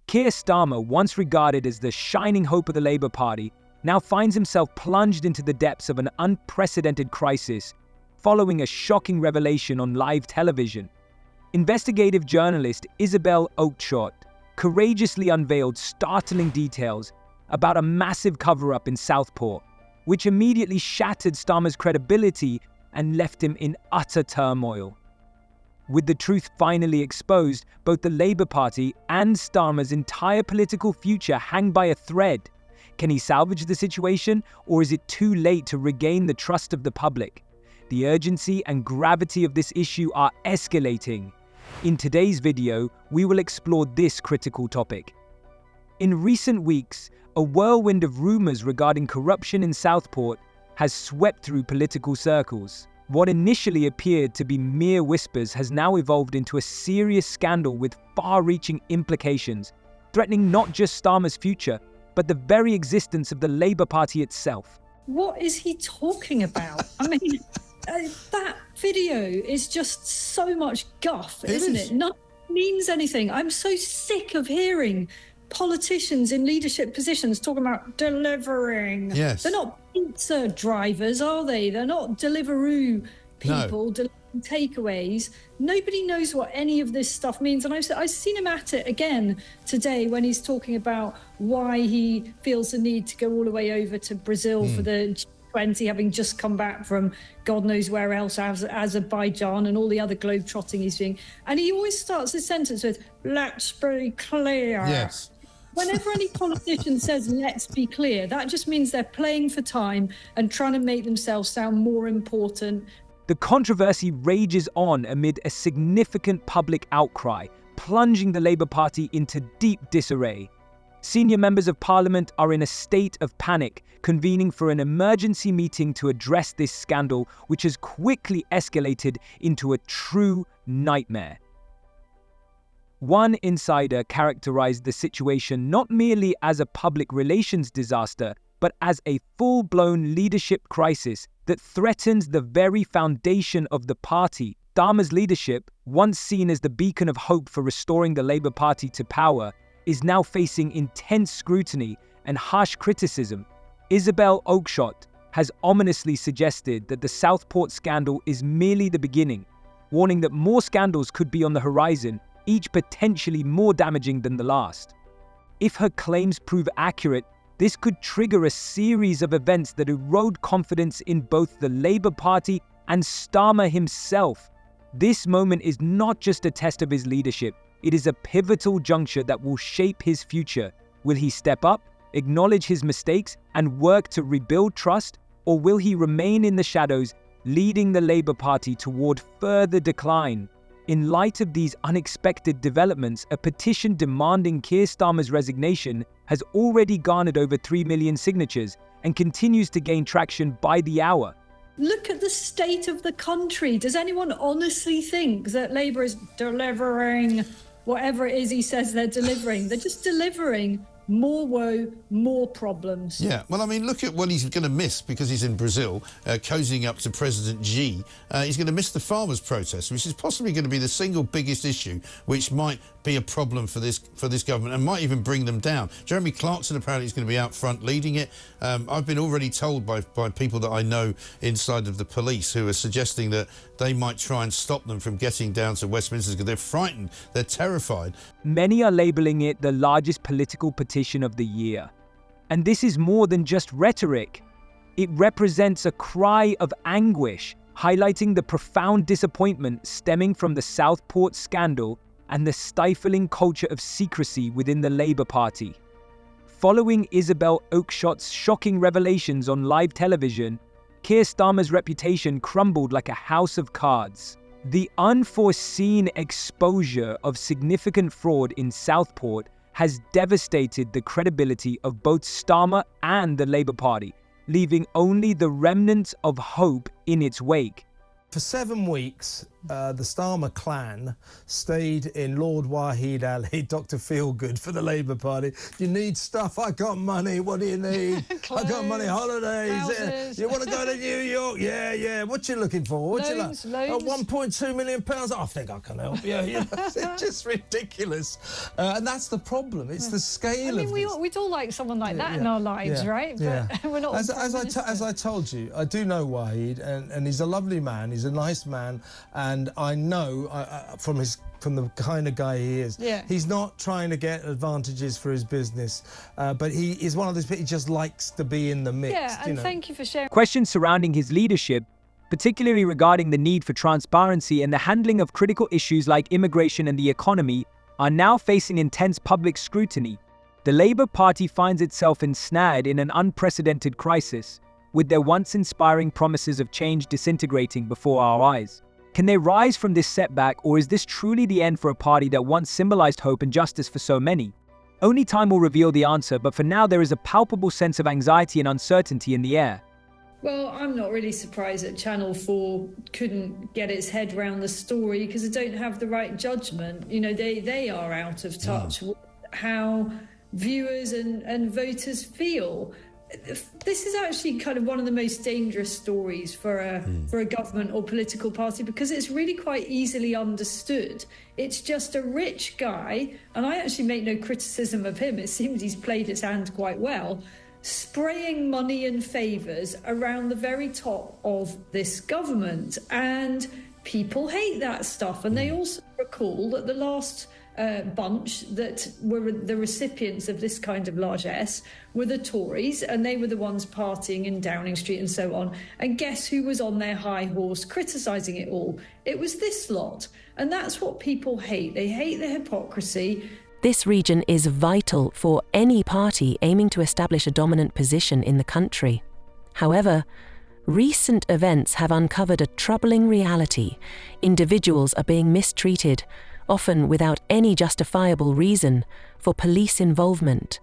Keir Starmer, once regarded as the shining hope of the Labour Party, now finds himself plunged into the depths of an unprecedented crisis following a shocking revelation on live television. Investigative journalist Isabel Oakeshott courageously unveiled startling details about a massive cover-up in Southport, which immediately shattered Starmer's credibility and left him in utter turmoil. With the truth finally exposed, both the Labour Party and Starmer's entire political future hang by a thread. Can he salvage the situation, or is it too late to regain the trust of the public? The urgency and gravity of this issue are escalating. In today's video, we will explore this critical topic. In recent weeks, a whirlwind of rumours regarding corruption in Southport has swept through political circles. What initially appeared to be mere whispers has now evolved into a serious scandal with far-reaching implications, threatening not just Starmer's future, but the very existence of the Labour Party itself. What is he talking about? I mean, that video is just so much guff, isn't it? Nothing means anything. I'm so sick of hearing politicians in leadership positions talking about delivering. Yes. They're not pizza drivers, are they? They're not Deliveroo people delivering takeaways. Nobody knows what any of this stuff means. And I've seen him at it again today when he's talking about why he feels the need to go all the way over to Brazil for the G20, having just come back from God knows where else, Azerbaijan and all the other globe-trotting he's doing. And he always starts his sentence with, "Let's be clear." Yes. Whenever any politician says, "let's be clear," that just means they're playing for time and trying to make themselves sound more important. The controversy rages on amid a significant public outcry, plunging the Labour Party into deep disarray. Senior members of Parliament are in a state of panic, convening for an emergency meeting to address this scandal, which has quickly escalated into a true nightmare. One insider characterized the situation not merely as a public relations disaster, but as a full-blown leadership crisis that threatens the very foundation of the party. Starmer's leadership, once seen as the beacon of hope for restoring the Labour Party to power, is now facing intense scrutiny and harsh criticism. Isabel Oakeshott has ominously suggested that the Southport scandal is merely the beginning, warning that more scandals could be on the horizon, each potentially more damaging than the last. If her claims prove accurate, this could trigger a series of events that erode confidence in both the Labour Party and Starmer himself. This moment is not just a test of his leadership, it is a pivotal juncture that will shape his future. Will he step up, acknowledge his mistakes, and work to rebuild trust, or will he remain in the shadows, leading the Labour Party toward further decline? In light of these unexpected developments, a petition demanding Keir Starmer's resignation has already garnered over 3 million signatures and continues to gain traction by the hour. Look at the state of the country. Does anyone honestly think that Labour is delivering whatever it is he says they're delivering? They're just delivering more woe, more problems. Yeah, well, I mean, look at what he's going to miss because he's in Brazil, cozying up to President Xi. He's going to miss the farmers' protest, which is possibly going to be the single biggest issue, which might be a problem for this government and might even bring them down. Jeremy Clarkson apparently is going to be out front leading it. I've been already told by people that I know inside of the police who are suggesting that they might try and stop them from getting down to Westminster because they're frightened, they're terrified. Many are labelling it the largest political petition of the year. And this is more than just rhetoric. It represents a cry of anguish, highlighting the profound disappointment stemming from the Southport scandal and the stifling culture of secrecy within the Labour Party. Following Isabel Oakeshott's shocking revelations on live television, Keir Starmer's reputation crumbled like a house of cards. The unforeseen exposure of significant fraud in Southport has devastated the credibility of both Starmer and the Labour Party, leaving only the remnants of hope in its wake. For 7 weeks, the Starmer clan stayed in Lord Wahid Ali, Dr. Feelgood for the Labour Party. You need stuff? I got money. What do you need? I got money. Holidays. You want to go to New York? Yeah. What you looking for? What Loans, you like? loans. 1.2 million pounds. I think I can help you. It's just ridiculous. And that's the problem. It's the scale of this. We'd all like someone like that in our lives, right? But we're not. As I told you, I do know Wahid, and he's a lovely man. He's a nice man, and I know from the kind of guy he is, he's not trying to get advantages for his business, but he is one of those people. He just likes to be in the mix. Yeah, and thank you for sharing. Questions surrounding his leadership, particularly regarding the need for transparency and the handling of critical issues like immigration and the economy, are now facing intense public scrutiny. The Labour Party finds itself ensnared in an unprecedented crisis, with their once inspiring promises of change disintegrating before our eyes. Can they rise from this setback, or is this truly the end for a party that once symbolized hope and justice for so many? Only time will reveal the answer, but for now there is a palpable sense of anxiety and uncertainty in the air. Well, I'm not really surprised that Channel 4 couldn't get its head around the story, because they don't have the right judgment. You know, they are out of touch with how viewers and voters feel. This is actually kind of one of the most dangerous stories for a government or political party, because it's really quite easily understood. It's just a rich guy, and I actually make no criticism of him. It seems he's played his hand quite well, spraying money and favours around the very top of this government. And people hate that stuff. And they also recall that the last bunch that were the recipients of this kind of largesse were the Tories, and they were the ones partying in Downing Street and so on. And guess who was on their high horse criticising it all? It was this lot. And that's what people hate. They hate the hypocrisy. This region is vital for any party aiming to establish a dominant position in the country. However, recent events have uncovered a troubling reality. Individuals are being mistreated, often without any justifiable reason, for police involvement.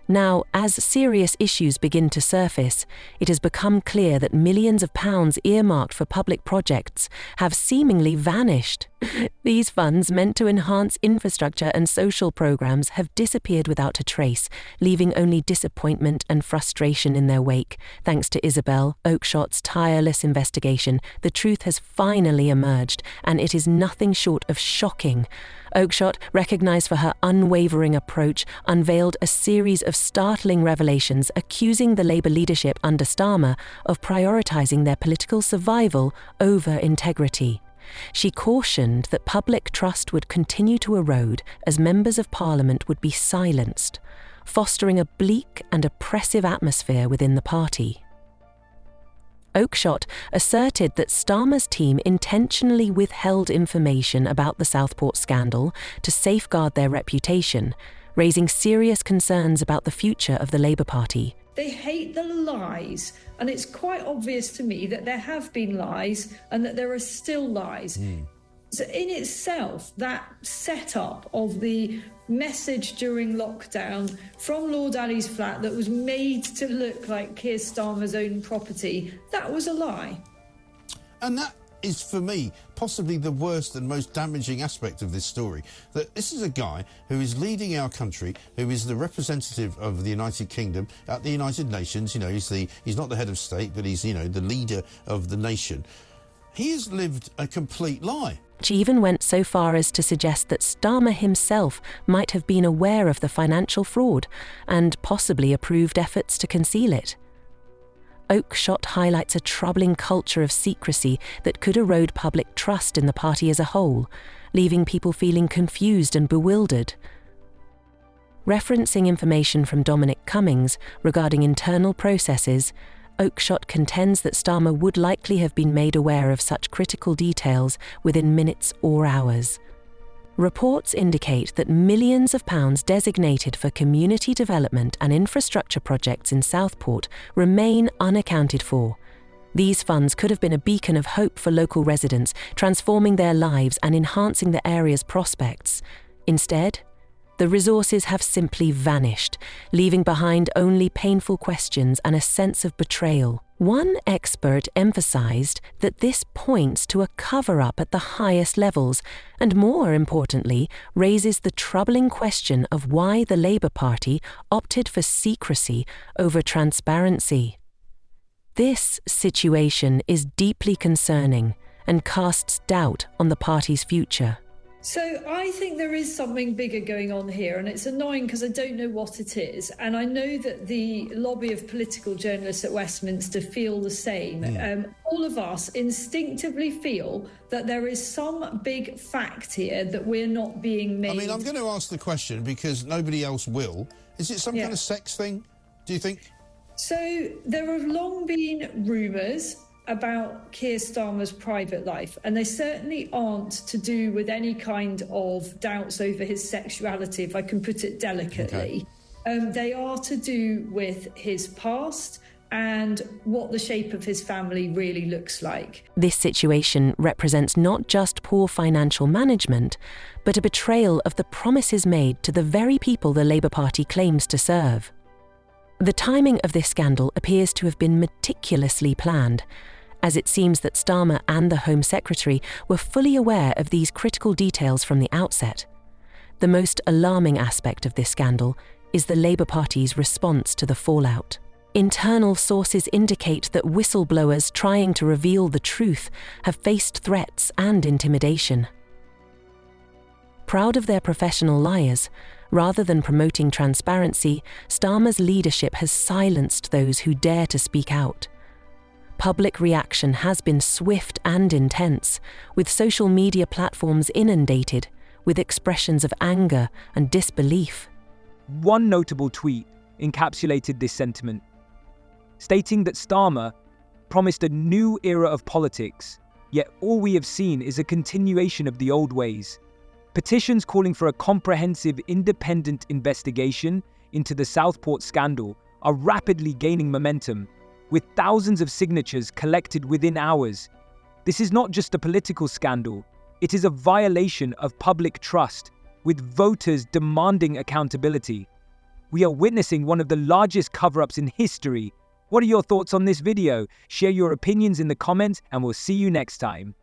Now, as serious issues begin to surface, it has become clear that millions of pounds earmarked for public projects have seemingly vanished. These funds, meant to enhance infrastructure and social programs, have disappeared without a trace, leaving only disappointment and frustration in their wake. Thanks to Isabel Oakeshott's tireless investigation, the truth has finally emerged, and it is nothing short of shocking. Oakeshott, recognised for her unwavering approach, unveiled a series of startling revelations accusing the Labour leadership under Starmer of prioritising their political survival over integrity. She cautioned that public trust would continue to erode as members of Parliament would be silenced, fostering a bleak and oppressive atmosphere within the party. Oakeshott asserted that Starmer's team intentionally withheld information about the Southport scandal to safeguard their reputation, raising serious concerns about the future of the Labour Party. They hate the lies, and it's quite obvious to me that there have been lies and that there are still lies. So in itself, that setup of the message during lockdown from Lord Ali's flat that was made to look like Keir Starmer's own property, that was a lie. And that is, for me, possibly the worst and most damaging aspect of this story. That this is a guy who is leading our country, who is the representative of the United Kingdom at the United Nations. You know, he's not the head of state, but he's, you know, the leader of the nation. He has lived a complete lie. She even went so far as to suggest that Starmer himself might have been aware of the financial fraud and possibly approved efforts to conceal it. Oakeshott highlights a troubling culture of secrecy that could erode public trust in the party as a whole, leaving people feeling confused and bewildered. Referencing information from Dominic Cummings regarding internal processes, Oakeshott contends that Starmer would likely have been made aware of such critical details within minutes or hours. Reports indicate that millions of pounds designated for community development and infrastructure projects in Southport remain unaccounted for. These funds could have been a beacon of hope for local residents, transforming their lives and enhancing the area's prospects. Instead, The resources have simply vanished, leaving behind only painful questions and a sense of betrayal. One expert emphasized that this points to a cover-up at the highest levels and, more importantly, raises the troubling question of why the Labour Party opted for secrecy over transparency. This situation is deeply concerning and casts doubt on the party's future. So I think there is something bigger going on here, and it's annoying because I don't know what it is. And I know that the lobby of political journalists at Westminster feel the same. All of us instinctively feel that there is some big fact here that we're not being made. I mean, I'm going to ask the question because nobody else will. Is it some kind of sex thing, do you think? So there have long been rumours about Keir Starmer's private life, and they certainly aren't to do with any kind of doubts over his sexuality, if I can put it delicately. Okay. They are to do with his past and what the shape of his family really looks like. This situation represents not just poor financial management, but a betrayal of the promises made to the very people the Labour Party claims to serve. The timing of this scandal appears to have been meticulously planned, as it seems that Starmer and the Home Secretary were fully aware of these critical details from the outset. The most alarming aspect of this scandal is the Labour Party's response to the fallout. Internal sources indicate that whistleblowers trying to reveal the truth have faced threats and intimidation. Proud of their professional liars, rather than promoting transparency, Starmer's leadership has silenced those who dare to speak out. Public reaction has been swift and intense, with social media platforms inundated with expressions of anger and disbelief. One notable tweet encapsulated this sentiment, stating that Starmer promised a new era of politics, yet all we have seen is a continuation of the old ways. Petitions calling for a comprehensive, independent investigation into the Southport scandal are rapidly gaining momentum, with thousands of signatures collected within hours. This is not just a political scandal, it is a violation of public trust, with voters demanding accountability. We are witnessing one of the largest cover-ups in history. What are your thoughts on this video? Share your opinions in the comments and we'll see you next time.